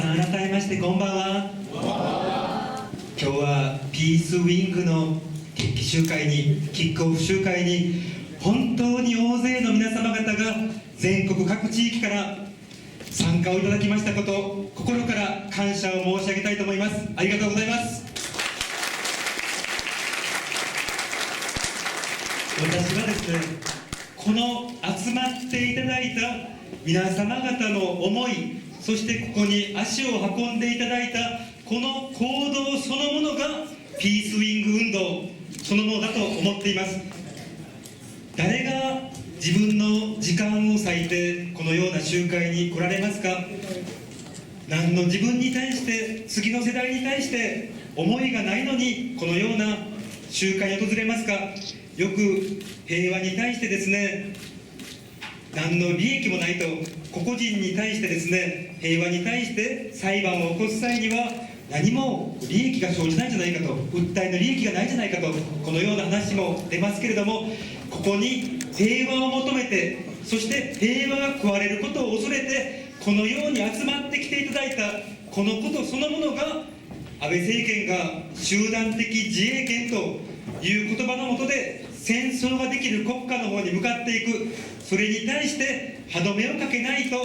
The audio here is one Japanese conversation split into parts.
さん、改めましてこんばんは。今日はピースウィングの決起集会に、キックオフ集会に、本当に大勢の皆様方が全国各地域から参加をいただきましたことを、心から感謝を申し上げたいと思います。ありがとうございます。私はですね、この集まっていただいた皆様方の思い、そしてここに足を運んでいただいたこの行動そのものがピースウィング運動そのものだと思っています。誰が自分の時間を割いてこのような集会に来られますか？何の自分に対して、次の世代に対して思いがないのにこのような集会に訪れますか？よく平和に対してですね、何の利益もないと、個々人に対してですね、平和に対して裁判を起こす際には何も利益が生じないんじゃないかと、訴えの利益がないんじゃないかと、このような話も出ますけれども、ここに平和を求めて、そして平和が食われることを恐れてこのように集まってきていただいたこのことそのものが、安倍政権が集団的自衛権という言葉の下で戦争ができる国家の方に向かっていく、それに対して歯止めをかけないと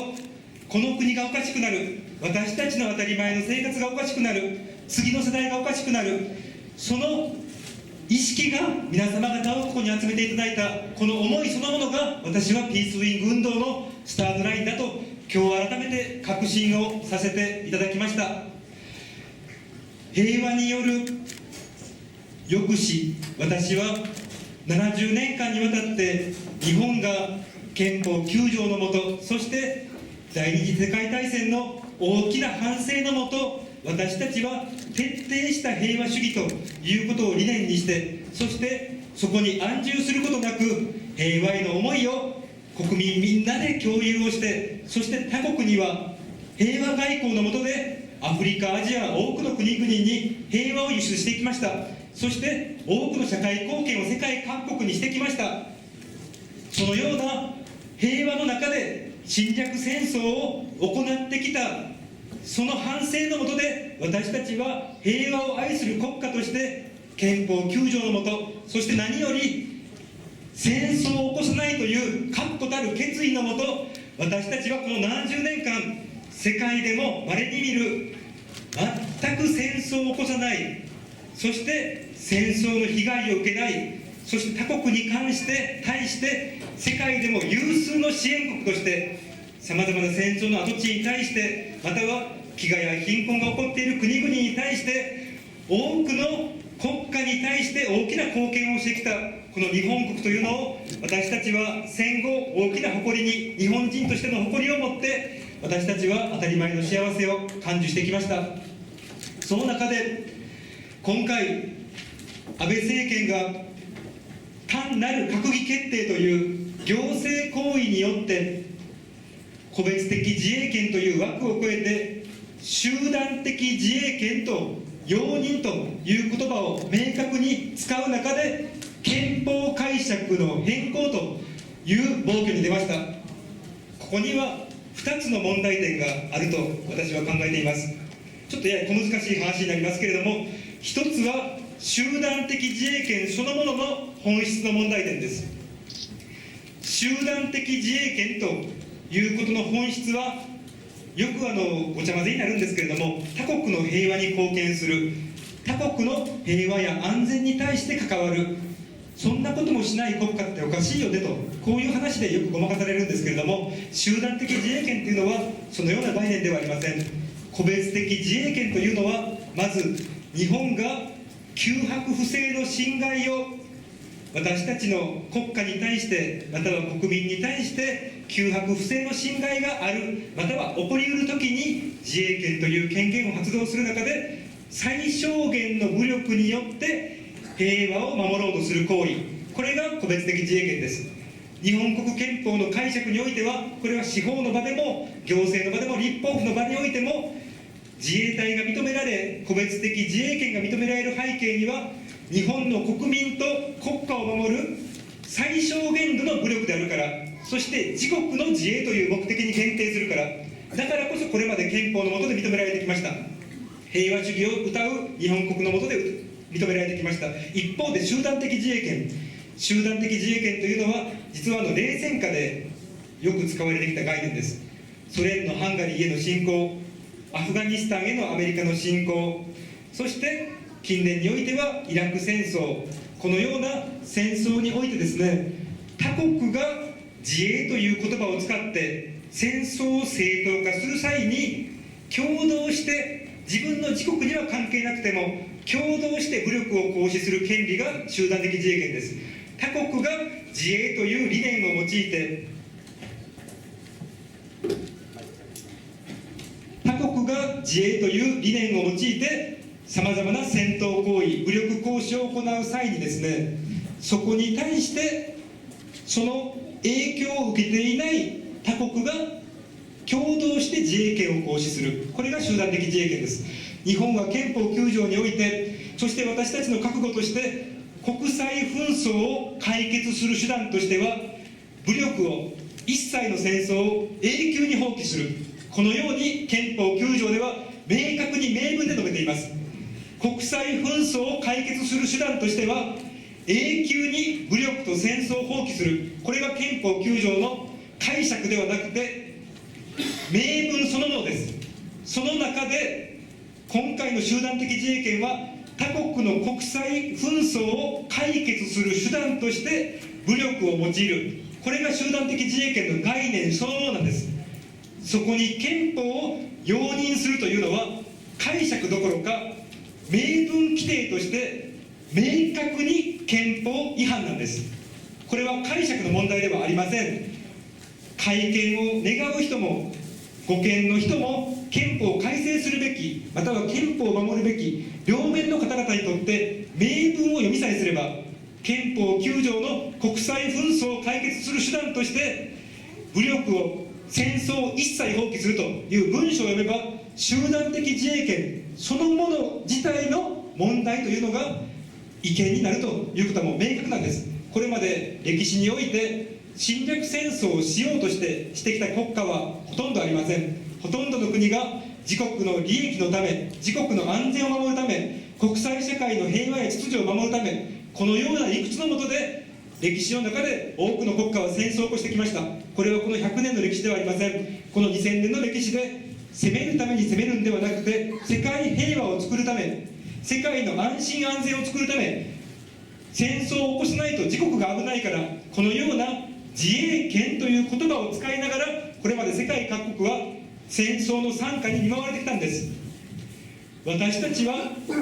この国がおかしくなる、私たちの当たり前の生活がおかしくなる、次の世代がおかしくなる、その意識が皆様方をここに集めていただいたこの思いそのものが、私はピースウィング運動のスタートラインだと今日改めて確信をさせていただきました。平和による抑止、私は70年間にわたって日本が憲法9条のもと、そして第二次世界大戦の大きな反省のもと、私たちは徹底した平和主義ということを理念にして、そしてそこに安住することなく平和への思いを国民みんなで共有をして、そして他国には平和外交の下でアフリカ、アジア多くの国々に平和を輸出していきました。そして多くの社会貢献を世界各国にしてきました。そのような平和の中で侵略戦争を行ってきたその反省のもとで、私たちは平和を愛する国家として憲法9条のもと、そして何より戦争を起こさないという確固たる決意のもと、私たちはこの70年間世界でも稀に見る全く戦争を起こさない、そして戦争の被害を受けない、そして他国に対して世界でも有数の支援国としてさまざまな戦争の跡地に対して、または飢餓や貧困が起こっている国々に対して多くの国家に対して大きな貢献をしてきたこの日本国というのを、私たちは戦後大きな誇りに、日本人としての誇りを持って私たちは当たり前の幸せを感受してきました。その中で今回安倍政権が単なる閣議決定という行政行為によって個別的自衛権という枠を超えて集団的自衛権と容認という言葉を明確に使う中で、憲法解釈の変更という暴挙に出ました。ここには2つの問題点があると私は考えています。ちょっとやや小難しい話になりますけれども、一つは集団的自衛権そのものの本質の問題点です。集団的自衛権ということの本質は、よくごちゃ混ぜになるんですけれども、他国の平和に貢献する、他国の平和や安全に対して関わる、そんなこともしない国家っておかしいよねと、こういう話でよくごまかされるんですけれども、集団的自衛権というのはそのような概念ではありません。個別的自衛権というのは、まず日本が九白不正の侵害を私たちの国家に対して、または国民に対して九白不正の侵害がある、または起こりうるときに自衛権という権限を発動する中で、最小限の武力によって平和を守ろうとする行為、これが個別的自衛権です。日本国憲法の解釈においては、これは司法の場でも行政の場でも立法府の場においても、自衛隊が認められ、個別的自衛権が認められる背景には、日本の国民と国家を守る最小限度の武力であるから、そして自国の自衛という目的に限定するから、だからこそこれまで憲法の下で認められてきました。平和主義を謳う日本国の下で認められてきました。一方で集団的自衛権というのは実は冷戦下でよく使われてきた概念です。ソ連のハンガリーへの侵攻、アフガニスタンへのアメリカの侵攻、そして近年においてはイラク戦争、このような戦争においてですね、他国が自衛という言葉を使って戦争を正当化する際に共同して自分の自国には関係なくても共同して武力を行使する権利が集団的自衛権です。他国が自衛という理念を用いてさまざまな戦闘行為、武力行使を行う際にですね、そこに対してその影響を受けていない他国が共同して自衛権を行使する、これが集団的自衛権です。日本は憲法9条において、そして私たちの覚悟として国際紛争を解決する手段としては武力を、一切の戦争を永久に放棄する、このように憲法9条では明確に明文で述べています。国際紛争を解決する手段としては永久に武力と戦争を放棄する、これが憲法9条の解釈ではなくて明文そのものです。その中で今回の集団的自衛権は他国の国際紛争を解決する手段として武力を用いる、これが集団的自衛権の概念そのものなんです。そこに憲法を容認するというのは解釈どころか明文規定として明確に憲法違反なんです。これは解釈の問題ではありません。改憲を願う人も護憲の人も憲法を改正するべき、または憲法を守るべき両面の方々にとって明文を読みさえすれば憲法9条の国際紛争を解決する手段として武力を、戦争を一切放棄するという文章を読めば集団的自衛権そのもの自体の問題というのが違憲になるということはもう明確なんです。これまで歴史において侵略戦争をしようとしてきた国家はほとんどありません。ほとんどの国が自国の利益のため、自国の安全を守るため、国際社会の平和や秩序を守るため、このような理屈のもとで歴史の中で多くの国家は戦争を起こしてきました。これはこの100年の歴史ではありません。この2000年の歴史で攻めるために攻めるんではなくて世界平和を作るため、世界の安心安全を作るため戦争を起こさないと自国が危ないから、このような自衛権という言葉を使いながらこれまで世界各国は戦争の惨禍に見舞われてきたんです。私たちは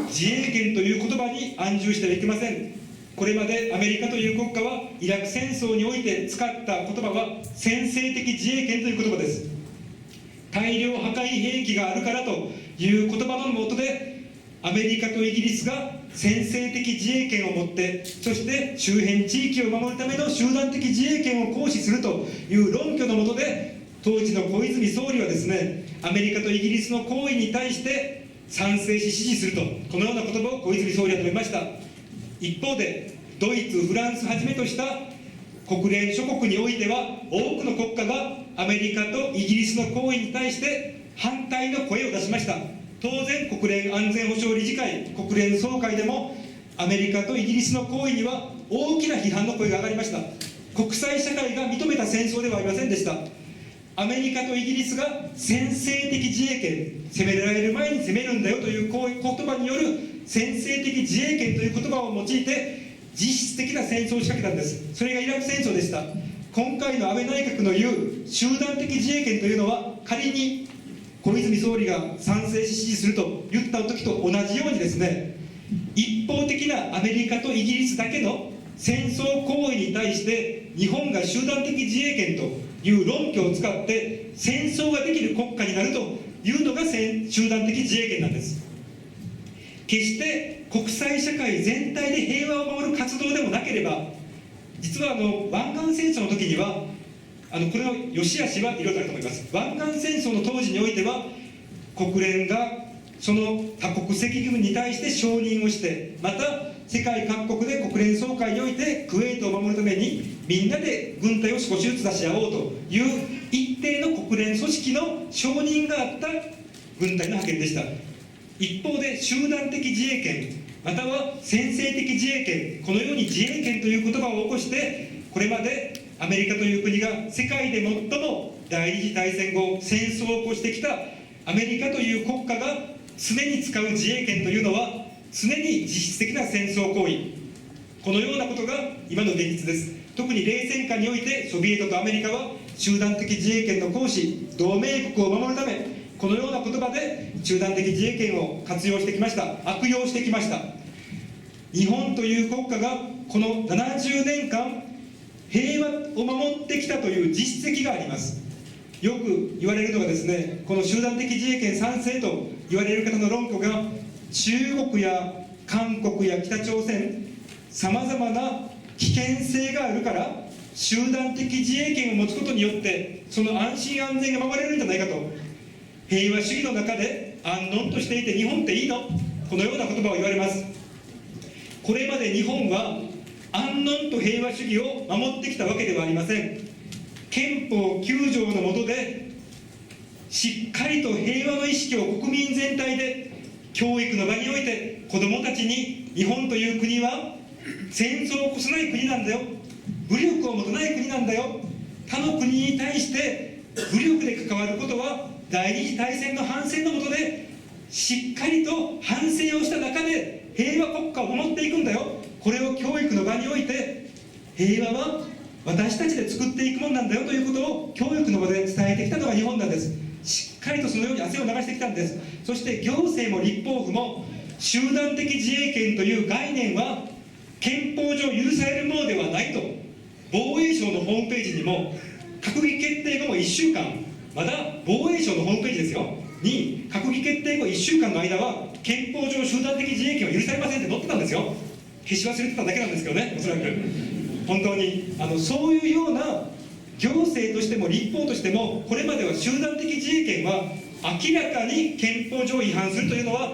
自衛権という言葉に安住してはいけません。これまでアメリカという国家はイラク戦争において使った言葉は先制的自衛権という言葉です。大量破壊兵器があるからという言葉のもとでアメリカとイギリスが先制的自衛権を持って、そして周辺地域を守るための集団的自衛権を行使するという論拠のもとで当時の小泉総理はですね、アメリカとイギリスの行為に対して賛成し支持すると、このような言葉を小泉総理は述べました。一方でドイツ、フランスはじめとした国連諸国においては多くの国家がアメリカとイギリスの行為に対して反対の声を出しました。当然国連安全保障理事会、国連総会でもアメリカとイギリスの行為には大きな批判の声が上がりました。国際社会が認めた戦争ではありませんでした。アメリカとイギリスが先制的自衛権、攻められる前に攻めるんだよという言葉による先制的自衛権という言葉を用いて実質的な戦争を仕掛けたんです。それがイラク戦争でした。今回の安倍内閣の言う集団的自衛権というのは、仮に小泉総理が賛成し支持すると言った時と同じようにですね、一方的なアメリカとイギリスだけの戦争行為に対して日本が集団的自衛権という論拠を使って戦争ができる国家になるというのが集団的自衛権なんです。決して国際社会全体で平和を守る活動でもなければ、実は湾岸戦争の時にはこれの良し悪しはいろいろあると思います。湾岸戦争の当時においては国連がその多国籍軍に対して承認をして、また世界各国で国連総会においてクウェートを守るためにみんなで軍隊を少しずつ出し合おうという一定の国連組織の承認があった軍隊の派遣でした。一方で集団的自衛権または先制的自衛権、このように自衛権という言葉を起こしてこれまでアメリカという国が世界で最も第二次大戦後戦争を起こしてきたアメリカという国家が常に使う自衛権というのは常に実質的な戦争行為、このようなことが今の現実です。特に冷戦下においてソビエトとアメリカは集団的自衛権の行使、同盟国を守るためこのような言葉で集団的自衛権を活用してきました、悪用してきました。日本という国家がこの70年間平和を守ってきたという実績があります。よく言われるのがですね、この集団的自衛権賛成と言われる方の論拠が中国や韓国や北朝鮮さまざまな危険性があるから集団的自衛権を持つことによってその安心安全が守れるんじゃないかと、平和主義の中で安穏としていて日本っていいの、このような言葉を言われます。これまで日本は安穏と平和主義を守ってきたわけではありません。憲法9条の下でしっかりと平和の意識を国民全体で教育の場において子どもたちに日本という国は戦争を起こさない国なんだよ、武力を持たない国なんだよ、他の国に対して武力で関わることは第二次大戦の反省の下でしっかりと反省をした中で平和国家を守っていくんだよ、これを教育の場において平和は私たちで作っていくものなんだよということを教育の場で伝えてきたのが日本なんです。しっかりとそのように汗を流してきたんです。そして行政も立法府も集団的自衛権という概念は憲法上許されるものではないと防衛省のホームページにも閣議決定後も1週間、まだ防衛省のホームページですよに閣議決定後1週間の間は憲法上集団的自衛権は許されませんって載ってたんですよ。消し忘れてただけなんですけどね、おそらく本当にそういうような行政としても立法としてもこれまでは集団的自衛権は明らかに憲法上違反するというのは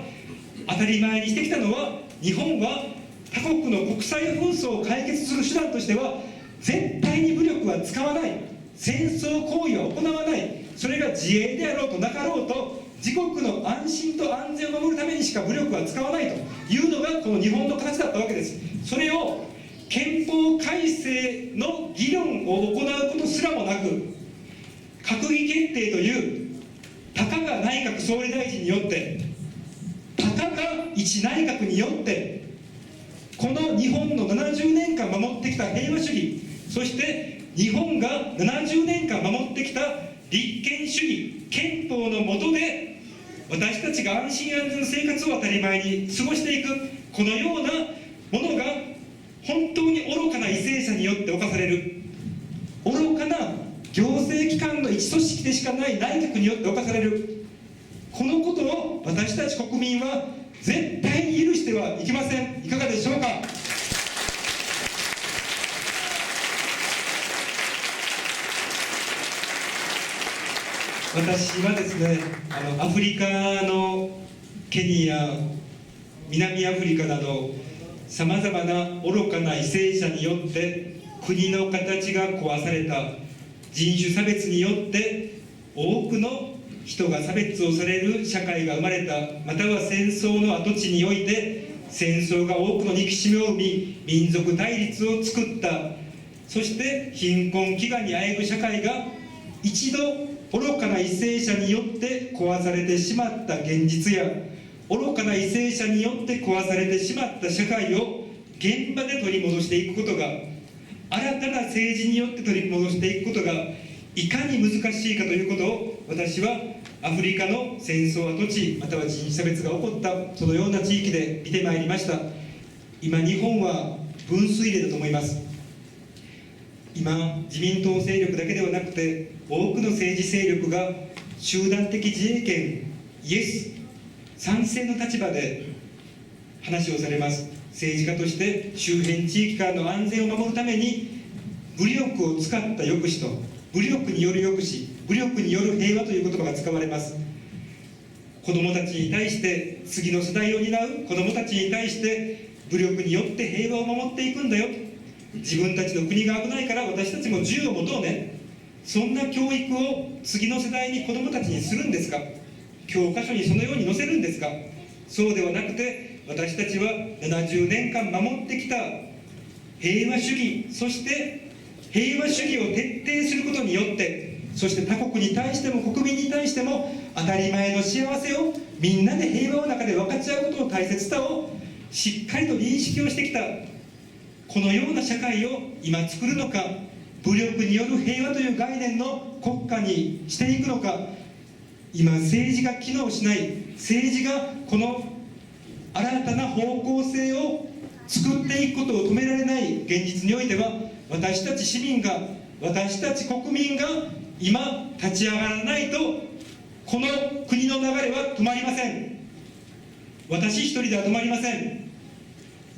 当たり前にしてきたのは、日本は他国の国際紛争を解決する手段としては絶対に武力は使わない、戦争行為は行わない、それが自衛であろうとなかろうと自国の安心と安全を守るためにしか武力は使わないというのがこの日本の形だったわけです。それを憲法改正の議論を行うことすらもなく、閣議決定というたかが内閣総理大臣によってたかが一内閣によってこの日本の70年間守ってきた平和主義、そして日本が70年間守ってきた立憲主義憲法の下で私たちが安心安全な生活を当たり前に過ごしていく、このようなものが本当に愚かな為政者によって侵される、愚かな行政機関の一組織でしかない内閣によって侵される、このことを私たち国民は絶対に許してはいけません。いかがでしょうか。私はですね、アフリカのケニア、南アフリカなどさまざまな愚かな為政者によって国の形が壊された、人種差別によって多くの人が差別をされる社会が生まれた、または戦争の跡地において戦争が多くの憎しみを生み民族対立を作った、そして貧困飢餓にあえぐ社会が一度愚かな為政者によって壊されてしまった現実や、愚かな為政者によって壊されてしまった社会を現場で取り戻していくことが、新たな政治によって取り戻していくことがいかに難しいかということを、私はアフリカの戦争跡地または人種差別が起こったそのような地域で見てまいりました。今日本は分水嶺だと思います。今自民党勢力だけではなくて多くの政治勢力が集団的自衛権イエス賛成の立場で話をされます。政治家として周辺地域からの安全を守るために武力を使った抑止と武力による抑止、武力による平和という言葉が使われます。子どもたちに対して、次の世代を担う子どもたちに対して武力によって平和を守っていくんだよ、自分たちの国が危ないから私たちも銃を持とうね、そんな教育を次の世代に子どもたちにするんですか。教科書にそのように載せるんですか。そうではなくて、私たちは70年間守ってきた平和主義、そして平和主義を徹底することによって、そして他国に対しても国民に対しても当たり前の幸せをみんなで平和の中で分かち合うことの大切さをしっかりと認識をしてきた、このような社会を今作るのか、武力による平和という概念の国家にしていくのか、今政治が機能しない、政治がこの新たな方向性を作っていくことを止められない現実においては、私たち市民が、私たち国民が今立ち上がらないと、この国の流れは止まりません。私一人では止まりません。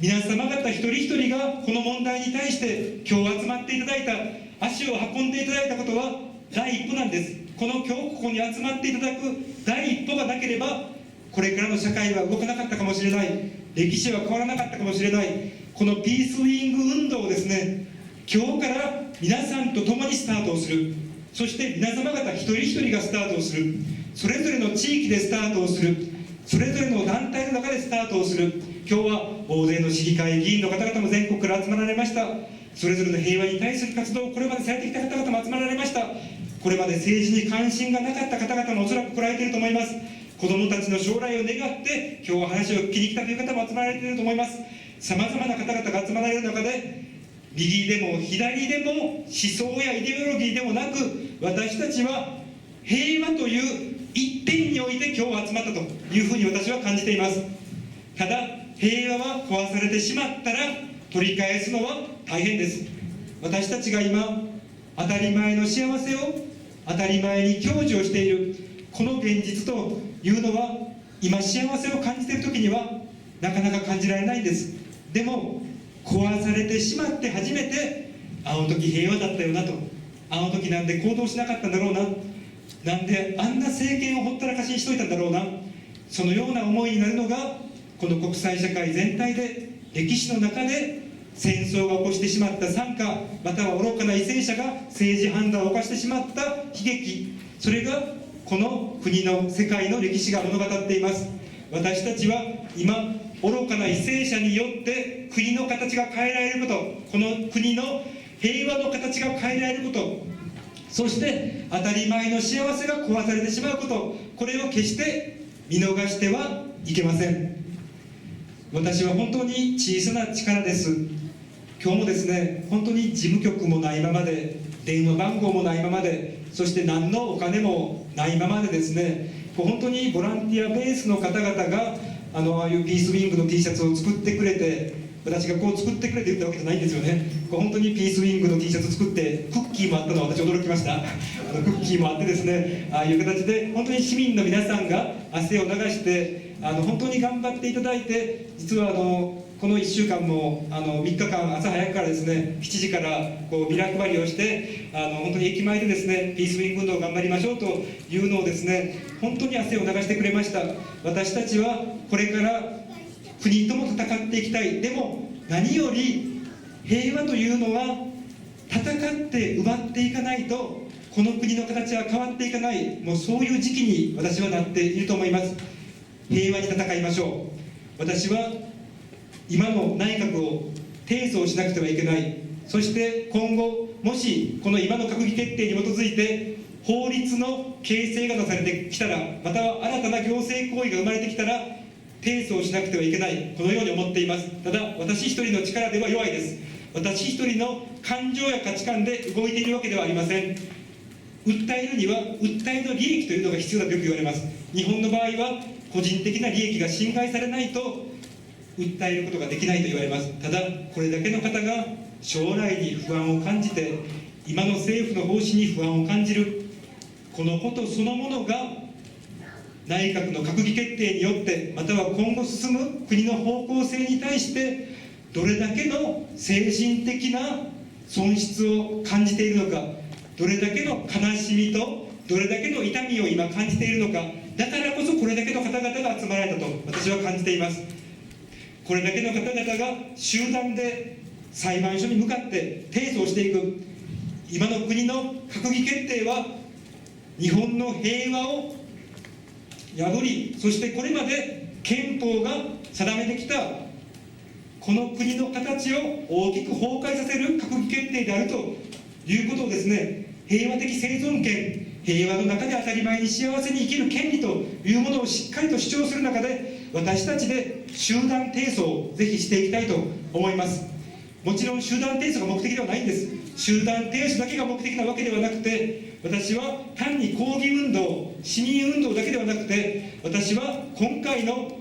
皆様方一人一人がこの問題に対して今日集まっていただいた、足を運んでいただいたことは第一歩なんです。この今日ここに集まっていただく第一歩がなければ、これからの社会は動かなかったかもしれない、歴史は変わらなかったかもしれない。このピースウィング運動をですね、今日から皆さんと共にスタートをする、そして皆様方一人一人がスタートをする、それぞれの地域でスタートをする、それぞれの団体の中でスタートをする。今日は大勢の市議会議員の方々も全国から集まられました。それぞれの平和に対する活動をこれまでされてきた方々も集まられました。これまで政治に関心がなかった方々もおそらく来られていると思います。子どもたちの将来を願って今日は話を聞きに来たという方も集まられていると思います。さまざまな方々が集まられる中で、右でも左でも思想やイデオロギーでもなく、私たちは平和という一点において今日集まったというふうに私は感じています。ただ平和は壊されてしまったら取り返すのは大変です。私たちが今当たり前の幸せを当たり前に享受をしているこの現実というのは、今幸せを感じている時にはなかなか感じられないんです。でも壊されてしまって初めて、あの時平和だったよなと、あの時なんで行動しなかったんだろうな、なんであんな政権をほったらかしにしといたんだろうな、そのような思いになるのが、この国際社会全体で歴史の中で戦争が起こしてしまった惨禍、または愚かな為政者が政治判断を犯してしまった悲劇、それがこの国の世界の歴史が物語っています。私たちは今愚かな為政者によって国の形が変えられること、この国の平和の形が変えられること、そして当たり前の幸せが壊されてしまうこと、これを決して見逃してはいけません。私は本当に小さな力です。今日もですね、本当に事務局もないままで、電話番号もないままで、そして何のお金もないままでですね、本当にボランティアベースの方々がああいうピースウィングの T シャツを作ってくれて、私がこう作ってくれて言ったわけじゃないんですよね。本当にピースウィングの T シャツ作ってクッキーもあったのは私驚きました。クッキーもあってですね、ああいう形で本当に市民の皆さんが汗を流して本当に頑張っていただいて、実はこの1週間も3日間朝早くからですね、7時からこうビラ配りをして本当に駅前でですね、ピースウィング運動を頑張りましょうというのをですね、本当に汗を流してくれました。私たちはこれから国とも戦っていきたい。でも何より平和というのは戦って奪っていかないとこの国の形は変わっていかない、もうそういう時期に私はなっていると思います。平和に戦いましょう。私は今の内閣を提訴をしなくてはいけない。そして今後もしこの今の閣議決定に基づいて法律の形成が出されてきたら、または新たな行政行為が生まれてきたら提訴をしなくてはいけない、このように思っています。ただ私一人の力では弱いです。私一人の感情や価値観で動いているわけではありません。訴えるには訴えの利益というのが必要だとよく言われます。日本の場合は個人的な利益が侵害されないと訴えることができないと言われます。ただこれだけの方が将来に不安を感じて、今の政府の方針に不安を感じる、このことそのものが内閣の閣議決定によって、または今後進む国の方向性に対してどれだけの精神的な損失を感じているのか、どれだけの悲しみとどれだけの痛みを今感じているのか、だからこそこれだけの方々が集まられたと私は感じています。これだけの方々が集団で裁判所に向かって提訴をしていく今の国の閣議決定は、日本の平和を破り、そしてこれまで憲法が定めてきたこの国の形を大きく崩壊させる閣議決定であるということをですね、平和的生存権、平和の中で当たり前に幸せに生きる権利というものをしっかりと主張する中で、私たちで集団提訴をぜひしていきたいと思います。もちろん集団提訴が目的ではないんです。集団提訴だけが目的なわけではなくて、私は単に抗議運動、市民運動だけではなくて、私は今回の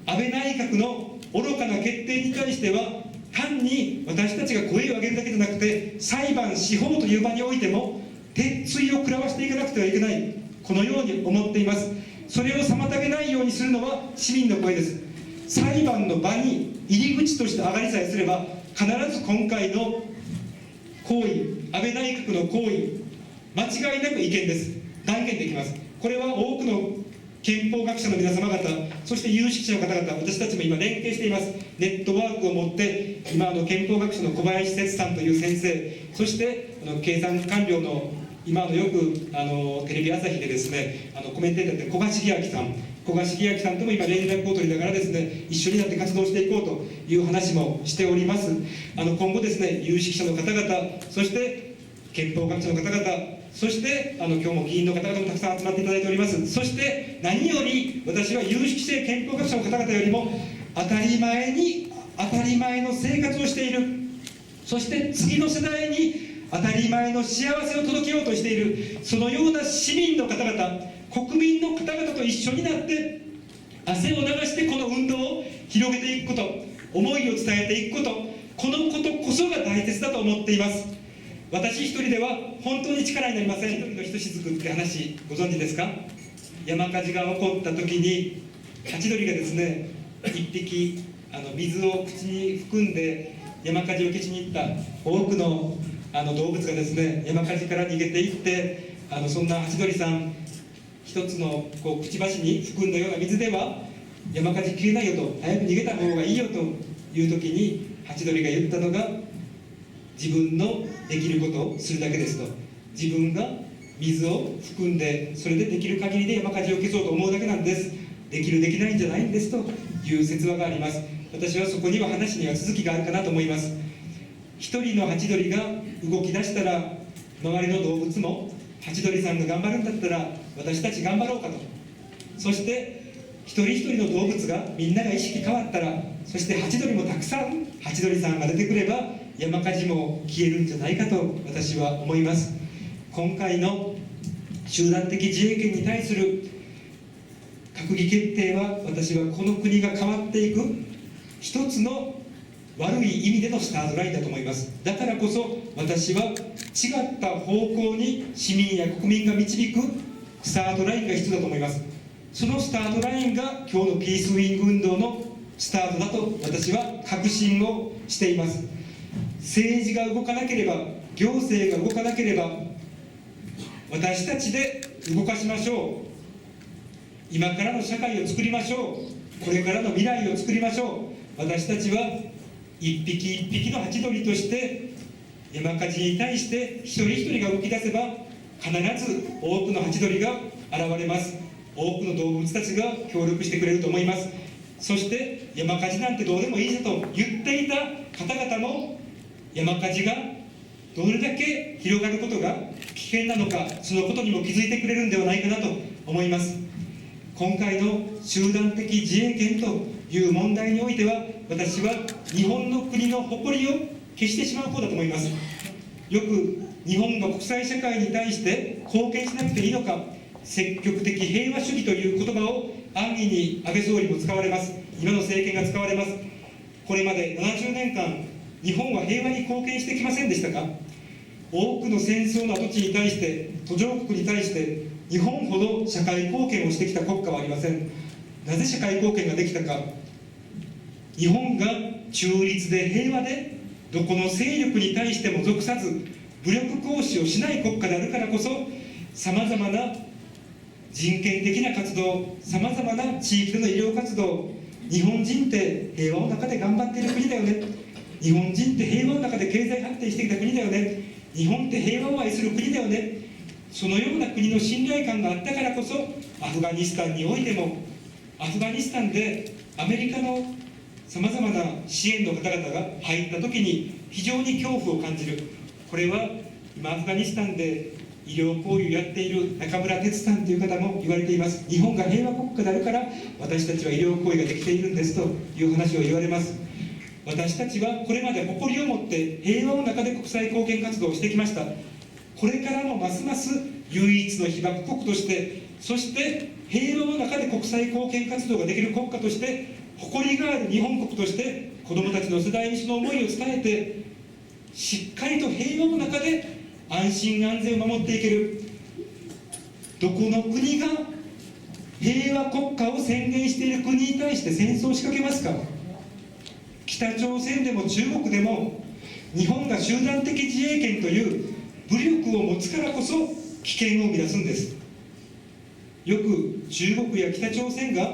安倍内閣の愚かな決定に対しては、単に私たちが声を上げるだけでなくて、裁判、司法という場においても鉄槌を食らわしていかなくてはいけない、このように思っています。それを妨げないようにするのは市民の声です。裁判の場に入り口として上がりさえすれば、必ず今回の行為、安倍内閣の行為、間違いなく違憲です。断言できます。これは多くの憲法学者の皆様方、そして有識者の方々、私たちも今連携しています。ネットワークを持って今憲法学者の小林節さんという先生、そして経産官僚の今よくテレビ朝日でですねコメンテーターで古賀茂明さん、古賀茂明さんとも今連絡を取りながらですね、一緒になって活動していこうという話もしております。今後ですね、有識者の方々、そして憲法学者の方々、そして今日も議員の方々もたくさん集まっていただいております。そして何より私は有識者憲法学者の方々よりも当たり前の生活をしている、そして次の世代に当たり前の幸せを届けようとしている、そのような市民の方々、国民の方々と一緒になって汗を流してこの運動を広げていくこと、思いを伝えていくこと、このことこそが大切だと思っています。私一人では本当に力になりません。一人のひとしずくって話ご存知ですか？山火事が起こった時にハチドリがですね、一匹水を口に含んで山火事を消しに行った多くの動物がですね、山火事から逃げていって、そんなハチドリさん一つのくちばしに含んだような水では山火事消えないよと、早く逃げた方がいいよという時にハチドリが言ったのが、自分のできることをするだけですと。自分が水を含んでそれでできる限りで山火事を消そうと思うだけなんです。できるできないんじゃないんですという説話があります。私はそこには話には続きがあるかなと思います。一人のハチドリが動き出したら、周りの動物もハチドリさんが頑張るんだったら私たち頑張ろうかと。そして一人一人の動物がみんなが意識変わったら、そしてハチドリもたくさんハチドリさんが出てくれば山火事も消えるんじゃないかと私は思います。今回の集団的自衛権に対する閣議決定は、私はこの国が変わっていく一つの悪い意味でのスタートラインだと思います。だからこそ私は違った方向に市民や国民が導くスタートラインが必要だと思います。そのスタートラインが今日のピースウィング運動のスタートだと私は確信をしています。政治が動かなければ、行政が動かなければ、私たちで動かしましょう。今からの社会を作りましょう。これからの未来を作りましょう。私たちは一匹一匹のハチドリとして山火事に対して一人一人が動き出せば、必ず多くのハチドリが現れます。多くの動物たちが協力してくれると思います。そして山火事なんてどうでもいいぞと言っていた方々も、山火事がどれだけ広がることが危険なのか、そのことにも気づいてくれるんではないかなと思います。今回の集団的自衛権という問題においては、私は日本の国の誇りを消してしまう方だと思います。よく日本が国際社会に対して貢献しなくていいのか、積極的平和主義という言葉を安易に安倍総理も使われます。今の政権が使われます。これまで70年間日本は平和に貢献してきませんでしたか？多くの戦争の跡地に対して、途上国に対して日本ほど社会貢献をしてきた国家はありません。なぜ社会貢献ができたか。日本が中立で平和で、どこの勢力に対しても属さず武力行使をしない国家であるからこそ、さまざまな人権的な活動、さまざまな地域での医療活動、日本人って平和の中で頑張っている国だよね、日本人って平和の中で経済発展してきた国だよね、日本って平和を愛する国だよね、そのような国の信頼感があったからこそ、アフガニスタンにおいても、アフガニスタンでアメリカのさまざまな支援の方々が入った時に非常に恐怖を感じる。これは今アフガニスタンで医療行為をやっている中村哲さんという方も言われています。日本が平和国家であるから私たちは医療行為ができているんですという話を言われます。私たちはこれまで誇りを持って平和の中で国際貢献活動をしてきました。これからもますます唯一の被爆国として、そして平和の中で国際貢献活動ができる国家として誇りがある日本国として子どもたちの世代にその思いを伝えて、しっかりと平和の中で安心安全を守っていける。どこの国が平和国家を宣言している国に対して戦争を仕掛けますか。北朝鮮でも中国でも日本が集団的自衛権という武力を持つからこそ危険を生み出すんです。よく中国や北朝鮮が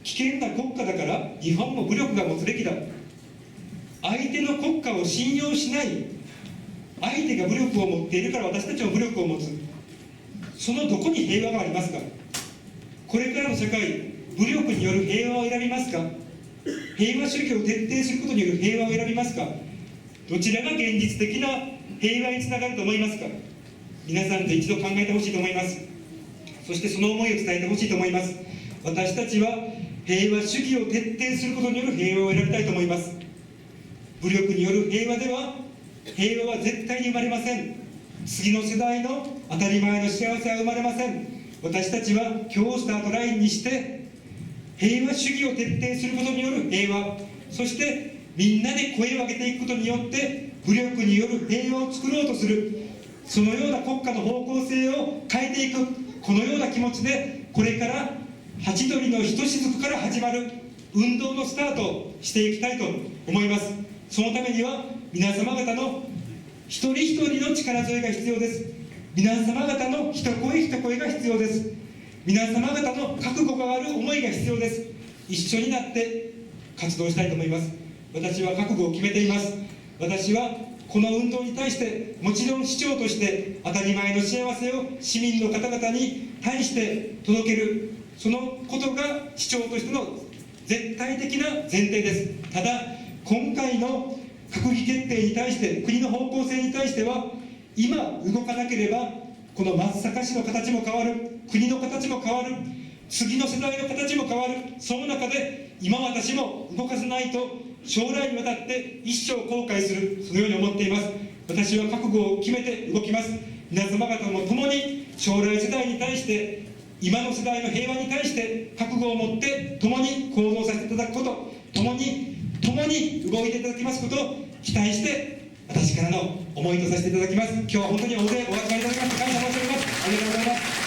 危険な国家だから日本も武力が持つべきだ、相手の国家を信用しない、相手が武力を持っているから私たちも武力を持つ、そのどこに平和がありますか。これからの社会、武力による平和を選びますか、平和主義を徹底することによる平和を選びますか、どちらが現実的な平和につながると思いますか。皆さんで一度考えてほしいと思います。そしてその思いを伝えてほしいと思います。私たちは平和主義を徹底することによる平和を選びたいと思います。武力による平和では平和は絶対に生まれません。次の世代の当たり前の幸せは生まれません。私たちは今日スタートラインにして平和主義を徹底することによる平和、そしてみんなで声を上げていくことによって武力による平和を作ろうとする、そのような国家の方向性を変えていく、このような気持ちでこれからハチドリのひとしずくから始まる運動のスタートをしていきたいと思います。そのためには皆様方の一人一人の力添えが必要です。皆様方の一声一声が必要です。皆様方の覚悟がある思いが必要です。一緒になって活動したいと思います。私は覚悟を決めています。私はこの運動に対してもちろん市長として当たり前の幸せを市民の方々に対して届ける、そのことが市長としての絶対的な前提です。ただ今回の閣議決定に対して国の方向性に対しては今動かなければこの松阪市の形も変わる、国の形も変わる、次の世代の形も変わる。その中で今私も動かさないと将来にわたって一生後悔する、そのように思っています。私は覚悟を決めて動きます。皆様方も共に将来世代に対して今の世代の平和に対して覚悟を持って共に行動させていただくこと、共に動いていただきますことを期待して私からの思いとさせていただきます。今日は本当に大勢お集まりいただきまして感謝申し上げます。ありがとうございます。